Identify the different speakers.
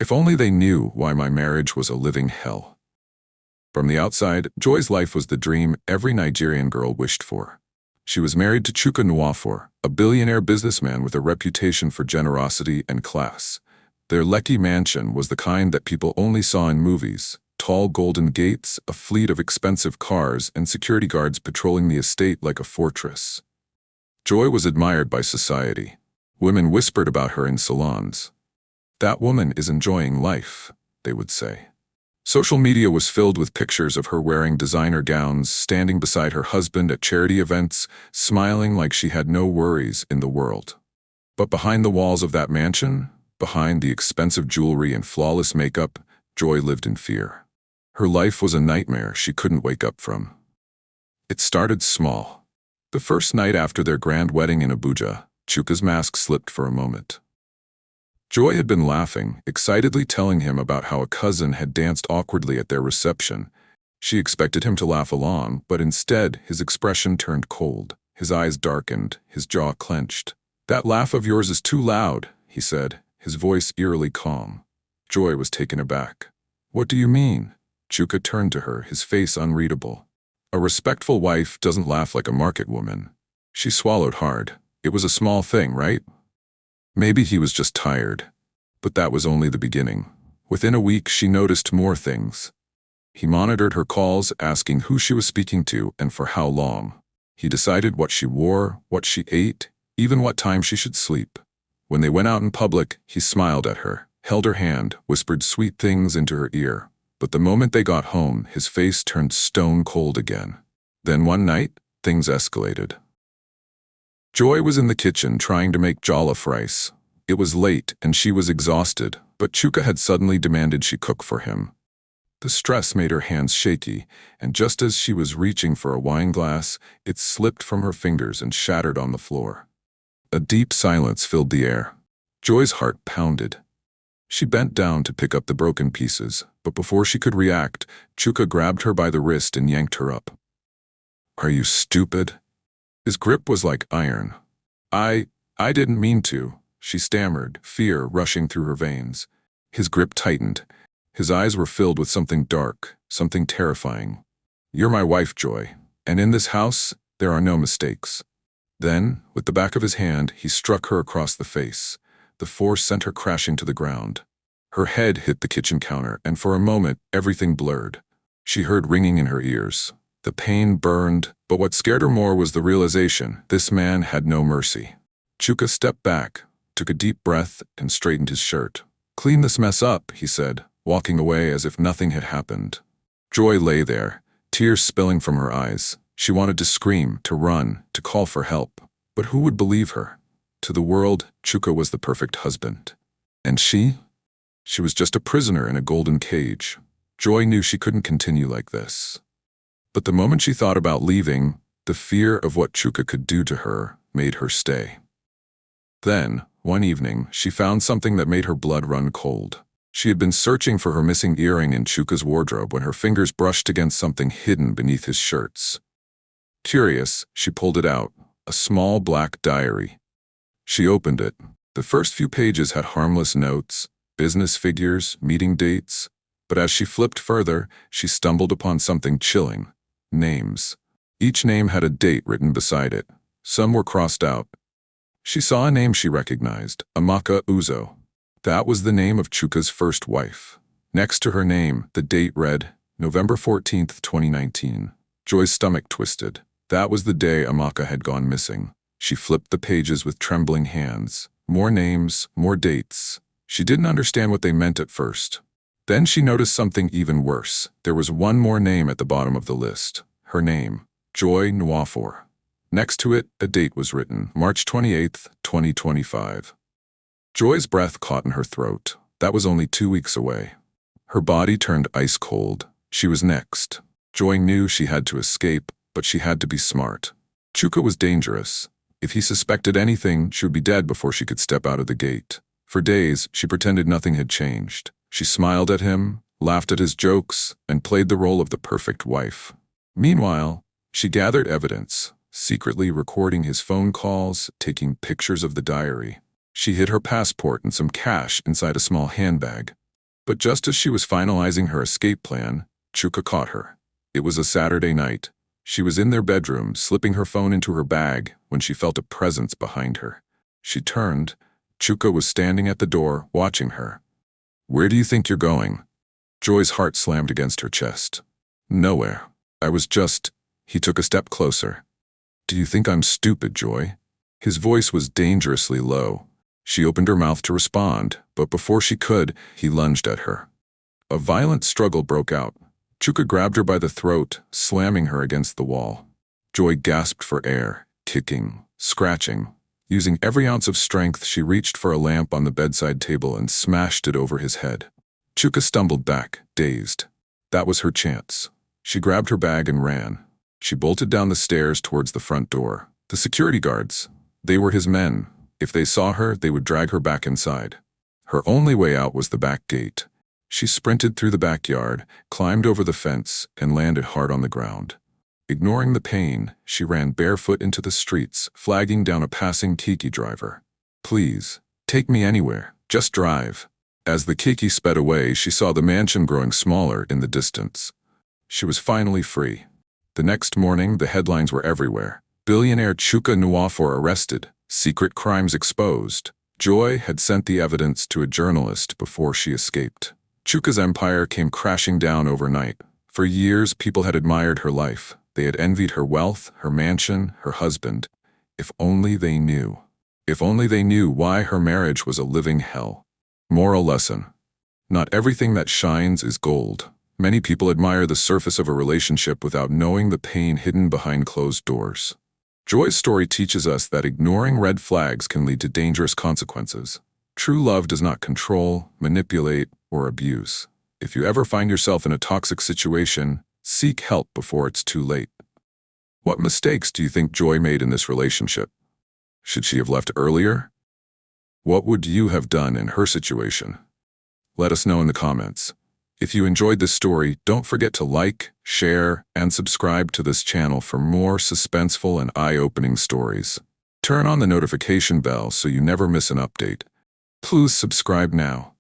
Speaker 1: If only they knew why my marriage was a living hell. From the outside, Joy's life was the dream every Nigerian girl wished for. She was married to Chuka Nwafor, a billionaire businessman with a reputation for generosity and class. Their Lekki mansion was the kind that people only saw in movies: tall golden gates, a fleet of expensive cars, and security guards patrolling the estate like a fortress. Joy was admired by society. Women whispered about her in salons. "That woman is enjoying life," they would say. Social media was filled with pictures of her wearing designer gowns, standing beside her husband at charity events, smiling like she had no worries in the world. But behind the walls of that mansion, behind the expensive jewelry and flawless makeup, Joy lived in fear. Her life was a nightmare she couldn't wake up from. It started small. The first night after their grand wedding in Abuja, Chuka's mask slipped for a moment. Joy had been laughing, excitedly telling him about how a cousin had danced awkwardly at their reception. She expected him to laugh along, but instead his expression turned cold. His eyes darkened, his jaw clenched. "That laugh of yours is too loud," he said, his voice eerily calm. Joy was taken aback. "What do you mean?" Chuka turned to her, his face unreadable. "A respectful wife doesn't laugh like a market woman." She swallowed hard. It was a small thing, right? Maybe he was just tired. But that was only the beginning. Within a week, she noticed more things. He monitored her calls, asking who she was speaking to and for how long. He decided what she wore, what she ate, even what time she should sleep. When they went out in public, he smiled at her, held her hand, whispered sweet things into her ear. But the moment they got home, his face turned stone cold again. Then one night, things escalated. Joy was in the kitchen trying to make jollof rice. It was late and she was exhausted, but Chuka had suddenly demanded she cook for him. The stress made her hands shaky, and just as she was reaching for a wine glass, it slipped from her fingers and shattered on the floor. A deep silence filled the air. Joy's heart pounded. She bent down to pick up the broken pieces, but before she could react, Chuka grabbed her by the wrist and yanked her up. "Are you stupid?" His grip was like iron. I didn't mean to," she stammered, fear rushing through her veins. His grip tightened. His eyes were filled with something dark, something terrifying. "You're my wife, Joy, and in this house, there are no mistakes." Then, with the back of his hand, he struck her across the face. The force sent her crashing to the ground. Her head hit the kitchen counter, and for a moment, everything blurred. She heard ringing in her ears. The pain burned, but what scared her more was the realization this man had no mercy. Chuka stepped back, took a deep breath, and straightened his shirt. "Clean this mess up," he said, walking away as if nothing had happened. Joy lay there, tears spilling from her eyes. She wanted to scream, to run, to call for help. But who would believe her? To the world, Chuka was the perfect husband. And she? She was just a prisoner in a golden cage. Joy knew she couldn't continue like this. But the moment she thought about leaving, the fear of what Chuka could do to her made her stay. Then, one evening, she found something that made her blood run cold. She had been searching for her missing earring in Chuka's wardrobe when her fingers brushed against something hidden beneath his shirts. Curious, she pulled it out, a small black diary. She opened it. The first few pages had harmless notes, business figures, meeting dates. But as she flipped further, she stumbled upon something chilling. Names. Each name had a date written beside it. Some were crossed out. She saw a name she recognized, Amaka Uzo. That was the name of Chuka's first wife. Next to her name, the date read, November 14th, 2019. Joy's stomach twisted. That was the day Amaka had gone missing. She flipped the pages with trembling hands. More names, more dates. She didn't understand what they meant at first. Then she noticed something even worse. There was one more name at the bottom of the list. Her name, Joy Nwafor. Next to it, a date was written, March 28th, 2025. Joy's breath caught in her throat. That was only 2 weeks away. Her body turned ice cold. She was next. Joy knew she had to escape, but she had to be smart. Chuka was dangerous. If he suspected anything, she would be dead before she could step out of the gate. For days, she pretended nothing had changed. She smiled at him, laughed at his jokes, and played the role of the perfect wife. Meanwhile, she gathered evidence, secretly recording his phone calls, taking pictures of the diary. She hid her passport and some cash inside a small handbag. But just as she was finalizing her escape plan, Chuka caught her. It was a Saturday night. She was in their bedroom, slipping her phone into her bag, when she felt a presence behind her. She turned. Chuka was standing at the door, watching her. "Where do you think you're going?" Joy's heart slammed against her chest. "Nowhere. I was just—" He took a step closer. "Do you think I'm stupid, Joy?" His voice was dangerously low. She opened her mouth to respond, but before she could, he lunged at her. A violent struggle broke out. Chuka grabbed her by the throat, slamming her against the wall. Joy gasped for air, kicking, scratching. Using every ounce of strength, she reached for a lamp on the bedside table and smashed it over his head. Chuka stumbled back, dazed. That was her chance. She grabbed her bag and ran. She bolted down the stairs towards the front door. The security guards, they were his men. If they saw her, they would drag her back inside. Her only way out was the back gate. She sprinted through the backyard, climbed over the fence, and landed hard on the ground. Ignoring the pain, she ran barefoot into the streets, flagging down a passing Kiki driver. "Please, take me anywhere. Just drive." As the Kiki sped away, she saw the mansion growing smaller in the distance. She was finally free. The next morning, the headlines were everywhere. Billionaire Chuka Nwafor arrested. Secret crimes exposed. Joy had sent the evidence to a journalist before she escaped. Chuka's empire came crashing down overnight. For years, people had admired her life. They had envied her wealth, her mansion, her husband. If only they knew. If only they knew why her marriage was a living hell. Moral lesson. Not everything that shines is gold. Many people admire the surface of a relationship without knowing the pain hidden behind closed doors. Joy's story teaches us that ignoring red flags can lead to dangerous consequences. True love does not control, manipulate, or abuse. If you ever find yourself in a toxic situation, seek help before it's too late. What mistakes do you think Joy made in this relationship? Should she have left earlier? What would you have done in her situation? Let us know in the comments. If you enjoyed this story, don't forget to like, share, and subscribe to this channel for more suspenseful and eye-opening stories. Turn on the notification bell so you never miss an update. Please subscribe now.